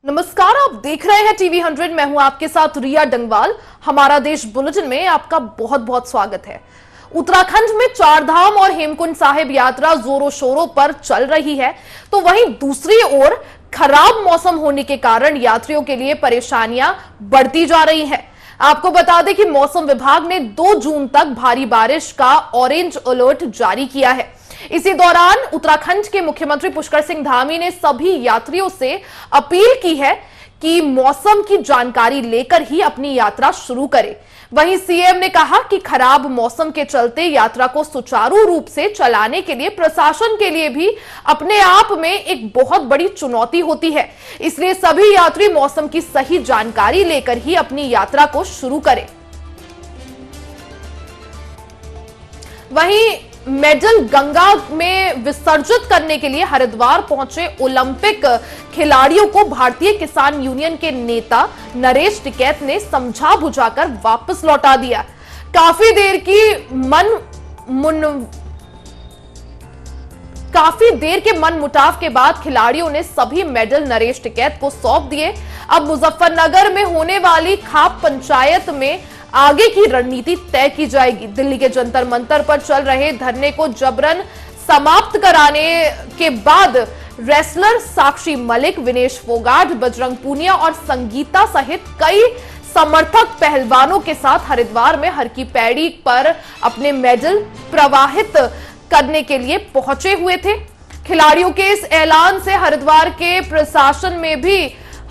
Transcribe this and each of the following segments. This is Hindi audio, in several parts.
नमस्कार, आप देख रहे हैं टीवी 100। मैं हूं आपके साथ रिया डंगवाल। हमारा देश बुलेटिन में आपका बहुत बहुत स्वागत है। उत्तराखंड में चारधाम और हेमकुंड साहिब यात्रा जोरों शोरों पर चल रही है, तो वहीं दूसरी ओर खराब मौसम होने के कारण यात्रियों के लिए परेशानियां बढ़ती जा रही हैं। आपको बता दें कि मौसम विभाग ने 2 जून तक भारी बारिश का ऑरेंज अलर्ट जारी किया है। इसी दौरान उत्तराखंड के मुख्यमंत्री पुष्कर सिंह धामी ने सभी यात्रियों से अपील की है कि मौसम की जानकारी लेकर ही अपनी यात्रा शुरू करें। वहीं सीएम ने कहा कि खराब मौसम के चलते यात्रा को सुचारू रूप से चलाने के लिए प्रशासन के लिए भी अपने आप में एक बहुत बड़ी चुनौती होती है। इसलिए सभी यात्री मौसम की सही जानकारी लेकर ही अपनी यात्रा को शुरू करें। वहीं मेडल गंगा में विसर्जित करने के लिए हरिद्वार पहुंचे ओलंपिक खिलाड़ियों को भारतीय किसान यूनियन के नेता नरेश टिकैत ने समझा बुझाकर वापस लौटा दिया। काफी देर के मनमुटाव के बाद खिलाड़ियों ने सभी मेडल नरेश टिकैत को सौंप दिए। अब मुजफ्फरनगर में होने वाली खाप पंचायत में आगे की रणनीति तय की जाएगी। दिल्ली के जंतर मंतर पर चल रहे धरने को जबरन समाप्त कराने के बाद रेसलर साक्षी मलिक, विनेश फोगाट, बजरंग पूनिया और संगीता सहित कई समर्थक पहलवानों के साथ हरिद्वार में हर की पैड़ी पर अपने मेडल प्रवाहित करने के लिए पहुंचे हुए थे। खिलाड़ियों के इस ऐलान से हरिद्वार के प्रशासन में भी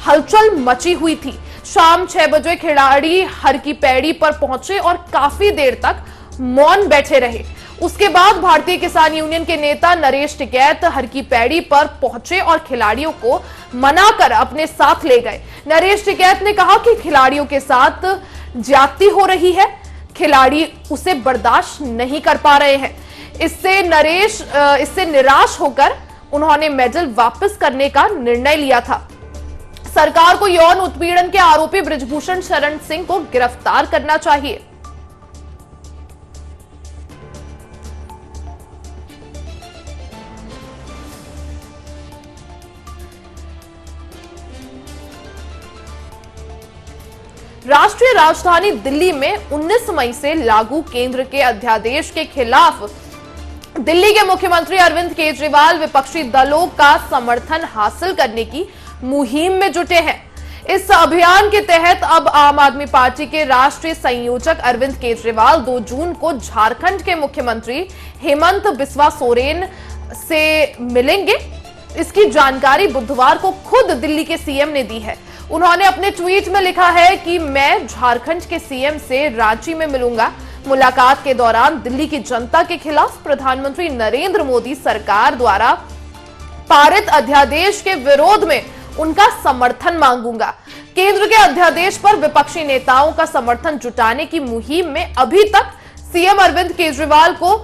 हलचल मची हुई थी। शाम 6 बजे खिलाड़ी हर की पैड़ी पर पहुंचे और काफी देर तक मौन बैठे रहे। उसके बाद भारतीय किसान यूनियन के नेता नरेश टिकैत हर की पैड़ी पर पहुंचे और खिलाड़ियों को मनाकर अपने साथ ले गए। नरेश टिकैत ने कहा कि खिलाड़ियों के साथ ज्यादती हो रही है, खिलाड़ी उसे बर्दाश्त नहीं कर पा रहे हैं। इससे निराश होकर उन्होंने मेडल वापस करने का निर्णय लिया था। सरकार को यौन उत्पीड़न के आरोपी बृजभूषण शरण सिंह को गिरफ्तार करना चाहिए। राष्ट्रीय राजधानी दिल्ली में 19 मई से लागू केंद्र के अध्यादेश के खिलाफ दिल्ली के मुख्यमंत्री अरविंद केजरीवाल विपक्षी दलों का समर्थन हासिल करने की मुहिम में जुटे हैं। इस अभियान के तहत अब आम आदमी पार्टी के राष्ट्रीय संयोजक अरविंद केजरीवाल 2 जून को झारखंड के मुख्यमंत्री हेमंत बिस्वा सोरेन से मिलेंगे। इसकी जानकारी बुधवार को खुद दिल्ली के सीएम ने दी है। उन्होंने अपने ट्वीट में लिखा है कि मैं झारखंड के सीएम से रांची में मिलूंगा। मुलाकात के दौरान दिल्ली की जनता के खिलाफ प्रधानमंत्री नरेंद्र मोदी सरकार द्वारा पारित अध्यादेश के विरोध में उनका समर्थन मांगूंगा। केंद्र के अध्यादेश पर विपक्षी नेताओं का समर्थन जुटाने की मुहिम में अभी तक सीएम अरविंद केजरीवाल को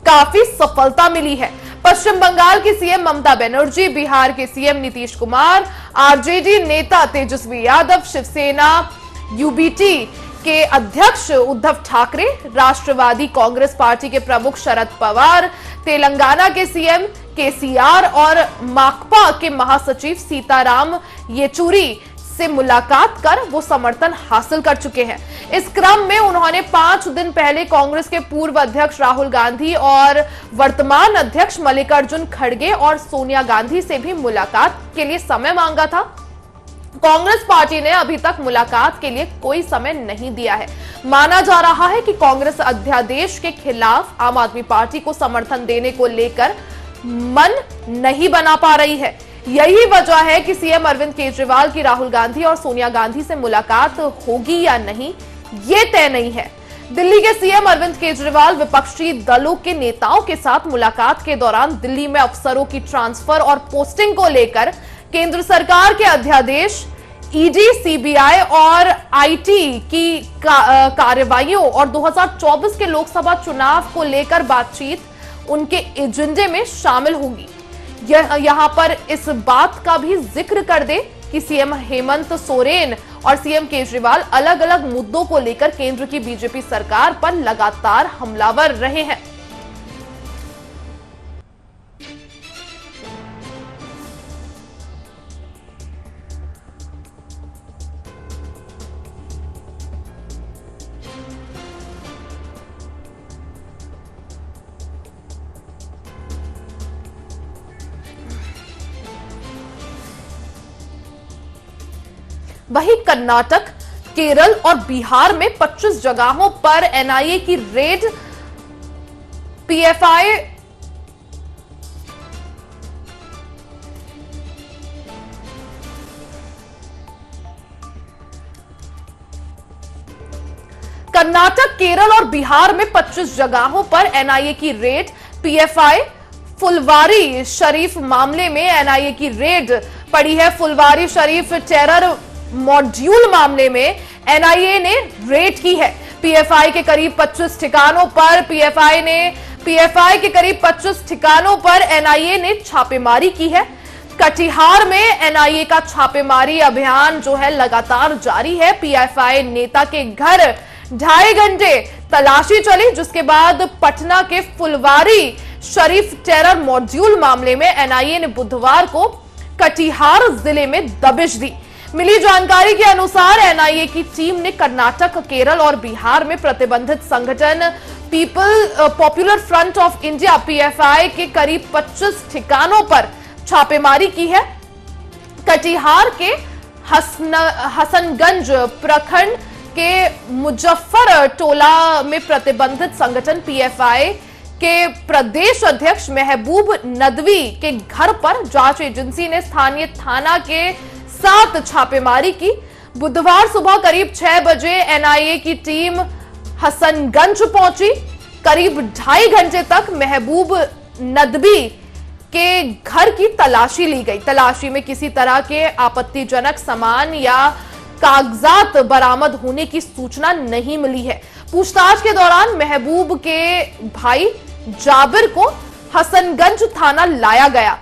काफी सफलता मिली है। पश्चिम बंगाल की सीएम ममता बनर्जी, बिहार के सीएम नीतीश कुमार, आरजेडी नेता तेजस्वी यादव, शिवसेना यूबीटी के अध्यक्ष उद्धव ठाकरे, राष्ट्रवादी कांग्रेस पार्टी के प्रमुख शरद पवार, तेलंगाना के सीएम केसीआर और माकपा के महासचिव सीताराम येचुरी से मुलाकात कर वो समर्थन हासिल कर चुके हैं। इस क्रम में उन्होंने 5 दिन पहले कांग्रेस के पूर्व अध्यक्ष राहुल गांधी और वर्तमान अध्यक्ष मल्लिकार्जुन खड़गे और सोनिया गांधी से भी मुलाकात के लिए समय मांगा था। कांग्रेस पार्टी ने अभी तक मुलाकात के लिए कोई समय नहीं दिया है। माना जा रहा है कि कांग्रेस अध्यादेश के खिलाफ आम आदमी पार्टी को समर्थन देने को लेकर मन नहीं बना पा रही है। यही वजह है कि सीएम अरविंद केजरीवाल की राहुल गांधी और सोनिया गांधी से मुलाकात होगी या नहीं, ये तय नहीं है। दिल्ली के सीएम अरविंद केजरीवाल विपक्षी दलों के नेताओं के साथ मुलाकात के दौरान दिल्ली में अफसरों की ट्रांसफर और पोस्टिंग को लेकर केंद्र सरकार के अध्यादेश, ईडी, सीबीआई और आईटी की कार्रवाइयों और 2024 के लोकसभा चुनाव को लेकर बातचीत उनके एजेंडे में शामिल होगी। यहां पर इस बात का भी जिक्र कर दे कि सीएम हेमंत सोरेन और सीएम केजरीवाल अलग अलग मुद्दों को लेकर केंद्र की बीजेपी सरकार पर लगातार हमलावर रहे हैं। वहीं कर्नाटक, केरल और बिहार में 25 जगहों पर एनआईए की रेड, पीएफआई कर्नाटक, केरल और बिहार में 25 जगहों पर एनआईए की रेड, पीएफआई फुलवारी शरीफ मामले में एनआईए की रेड पड़ी है। फुलवारी शरीफ टेरर मॉड्यूल मामले में एनआईए ने रेड की है। पीएफआई के करीब 25 ठिकानों पर पीएफआई के करीब 25 ठिकानों पर एनआईए ने छापेमारी की है। कटिहार में एनआईए का छापेमारी अभियान जो है लगातार जारी है। पीएफआई नेता के घर 2.5 घंटे तलाशी चली, जिसके बाद पटना के फुलवारी शरीफ टेरर मॉड्यूल मामले में एनआईए ने बुधवार को कटिहार जिले में दबिश दी। मिली जानकारी के अनुसार एनआईए की टीम ने कर्नाटक, केरल और बिहार में प्रतिबंधित संगठन popular front of India PFI के करीब 25 ठिकानों पर छापेमारी की है। कटिहार के हसनगंज प्रखंड के मुजफ्फर टोला में प्रतिबंधित संगठन पीएफआई के प्रदेश अध्यक्ष महबूब नदवी के घर पर जांच एजेंसी ने स्थानीय थाना के साथ छापेमारी की। बुधवार सुबह करीब 6 बजे एनआईए की टीम हसनगंज पहुंची। करीब 2.5 घंटे तक महबूब नदवी के घर की तलाशी ली गई। तलाशी में किसी तरह के आपत्तिजनक सामान या कागजात बरामद होने की सूचना नहीं मिली है। पूछताछ के दौरान महबूब के भाई जाबिर को हसनगंज थाना लाया गया।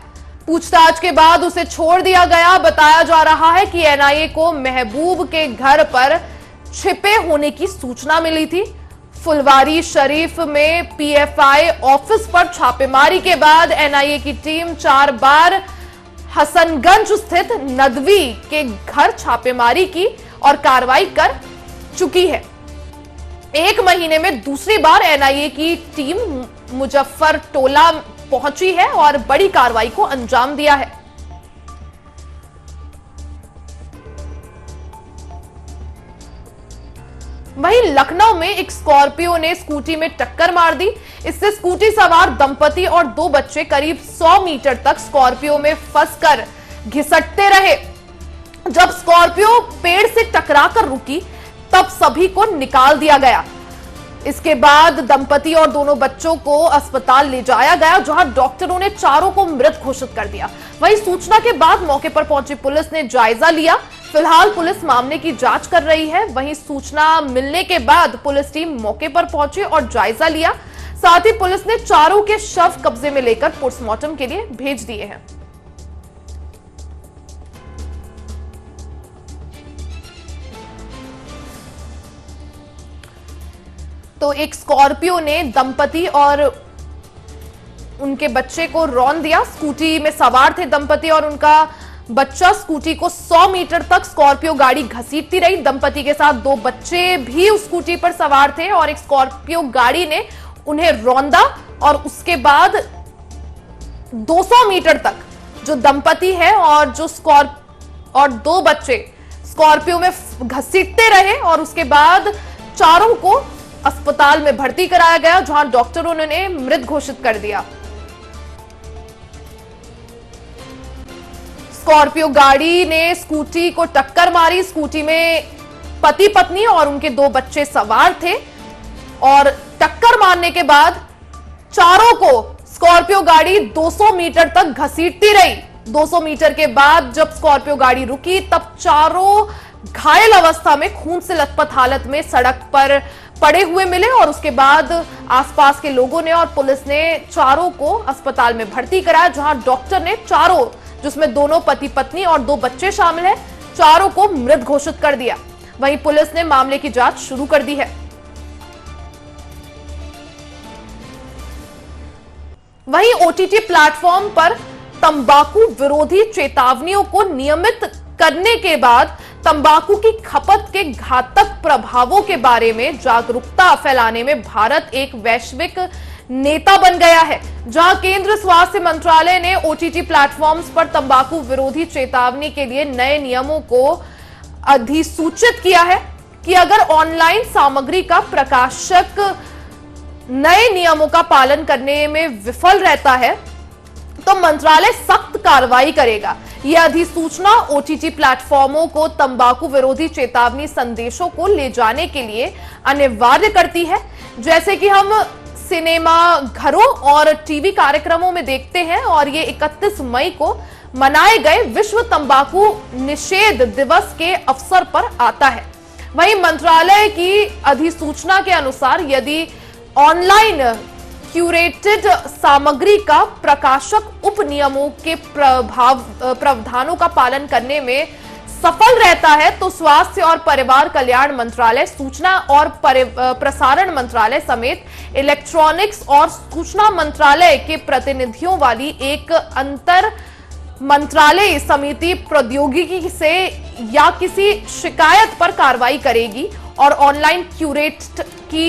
पूछताछ के बाद उसे छोड़ दिया गया। बताया जा रहा है कि एनआईए को महबूब के घर पर छिपे होने की सूचना मिली थी। फुलवारी शरीफ में पीएफआई ऑफिस पर छापेमारी के बाद एनआईए की टीम 4 बार हसनगंज स्थित नदवी के घर छापेमारी की और कार्रवाई कर चुकी है। 1 महीने में दूसरी बार एनआईए की टीम मुजफ्फर टोला पहुंची है और बड़ी कार्रवाई को अंजाम दिया है। वहीं लखनऊ में एक स्कॉर्पियो ने स्कूटी में टक्कर मार दी। इससे स्कूटी सवार दंपति और 2 बच्चे करीब 100 मीटर तक स्कॉर्पियो में फंसकर घिसटते रहे। जब स्कॉर्पियो पेड़ से टकराकर रुकी तब सभी को निकाल दिया गया। इसके बाद दंपति और दोनों बच्चों को अस्पताल ले जाया गया, जहां डॉक्टरों ने चारों को मृत घोषित कर दिया। वहीं सूचना के बाद मौके पर पहुंची पुलिस ने जायजा लिया। फिलहाल पुलिस मामले की जांच कर रही है। वहीं सूचना मिलने के बाद पुलिस टीम मौके पर पहुंची और जायजा लिया। साथ ही पुलिस ने चारों के शव कब्जे में लेकर पोस्टमार्टम के लिए भेज दिए हैं। तो एक स्कॉर्पियो ने दंपति और उनके बच्चे को रौंद दिया। स्कूटी में सवार थे दंपति और उनका बच्चा। स्कूटी को 100 मीटर तक स्कॉर्पियो गाड़ी घसीटती रही। दंपति के साथ 2 बच्चे भी उस स्कूटी पर सवार थे और एक स्कॉर्पियो गाड़ी ने उन्हें रौंदा और उसके बाद 200 मीटर तक जो दंपति है और 2 बच्चे स्कॉर्पियो में घसीटते रहे और उसके बाद चारों को अस्पताल में भर्ती कराया गया, जहां डॉक्टरों ने मृत घोषित कर दिया। स्कॉर्पियो गाड़ी ने स्कूटी को टक्कर मारी। स्कूटी में पति पत्नी और उनके 2 बच्चे सवार थे और टक्कर मारने के बाद चारों को स्कॉर्पियो गाड़ी 200 मीटर तक घसीटती रही। 200 मीटर के बाद जब स्कॉर्पियो गाड़ी रुकी तब चारों घायल अवस्था में खून से लथपथ हालत में सड़क पर पड़े हुए मिले और उसके बाद आसपास के लोगों ने और पुलिस ने चारों को अस्पताल में भर्ती कराया, जहां डॉक्टर ने चारों, जिसमें दोनों पति पत्नी और 2 बच्चे शामिल हैं, चारों को मृत घोषित कर दिया। वहीं पुलिस ने मामले की जांच शुरू कर दी है। वहीं ओटीटी प्लेटफॉर्म पर तंबाकू विरोधी चेतावनियों को नियमित करने के बाद तंबाकू की खपत के घातक प्रभावों के बारे में जागरूकता फैलाने में भारत एक वैश्विक नेता बन गया है, जहां केंद्र स्वास्थ्य मंत्रालय ने ओटीटी प्लेटफॉर्म्स पर तंबाकू विरोधी चेतावनी के लिए नए नियमों को अधिसूचित किया है कि अगर ऑनलाइन सामग्री का प्रकाशक नए नियमों का पालन करने में विफल रहता है तो मंत्रालय सख्त कार्रवाई करेगा। यह अधिसूचना ओटीटी प्लेटफॉर्मों को तंबाकू विरोधी चेतावनी संदेशों को ले जाने के लिए अनिवार्य करती है। जैसे कि हम सिनेमा घरों और टीवी कार्यक्रमों में देखते हैं, और ये 31 मई को मनाए गए विश्व तंबाकू निषेध दिवस के अवसर पर आता है। वहीं मंत्रालय की अधिसूचना के अनुसार यदि ऑनलाइन क्यूरेटेड सामग्री का प्रकाशक उप नियमों के प्रावधानों का पालन करने में सफल रहता है तो स्वास्थ्य और परिवार कल्याण मंत्रालय, सूचना और प्रसारण मंत्रालय समेत इलेक्ट्रॉनिक्स और सूचना मंत्रालय के प्रतिनिधियों वाली एक अंतर मंत्रालय समिति प्रौद्योगिकी से या किसी शिकायत पर कार्रवाई करेगी और ऑनलाइन क्यूरेट की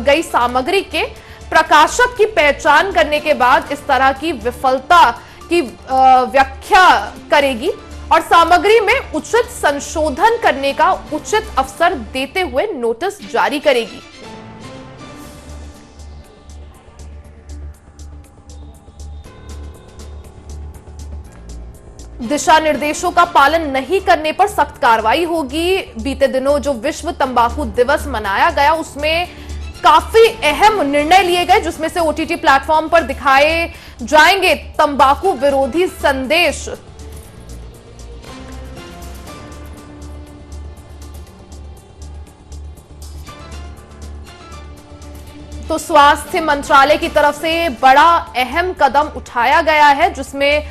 गई सामग्री के प्रकाशक की पहचान करने के बाद इस तरह की विफलता की व्याख्या करेगी और सामग्री में उचित संशोधन करने का उचित अवसर देते हुए नोटिस जारी करेगी। दिशा निर्देशों का पालन नहीं करने पर सख्त कार्रवाई होगी। बीते दिनों जो विश्व तंबाकू दिवस मनाया गया उसमें काफी अहम निर्णय लिए गए, जिसमें से ओटीटी प्लेटफॉर्म पर दिखाए जाएंगे तंबाकू विरोधी संदेश। तो स्वास्थ्य मंत्रालय की तरफ से बड़ा अहम कदम उठाया गया है, जिसमें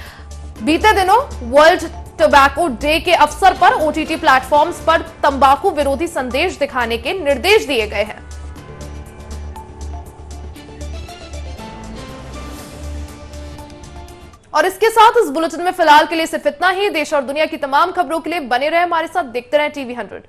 बीते दिनों वर्ल्ड टोबैको डे के अवसर पर ओटीटी प्लेटफॉर्म्स पर तंबाकू विरोधी संदेश दिखाने के निर्देश दिए गए हैं। और इसके साथ इस बुलेटिन में फिलहाल के लिए सिर्फ इतना ही। देश और दुनिया की तमाम खबरों के लिए बने रहे हमारे साथ, देखते रहें टीवी 100।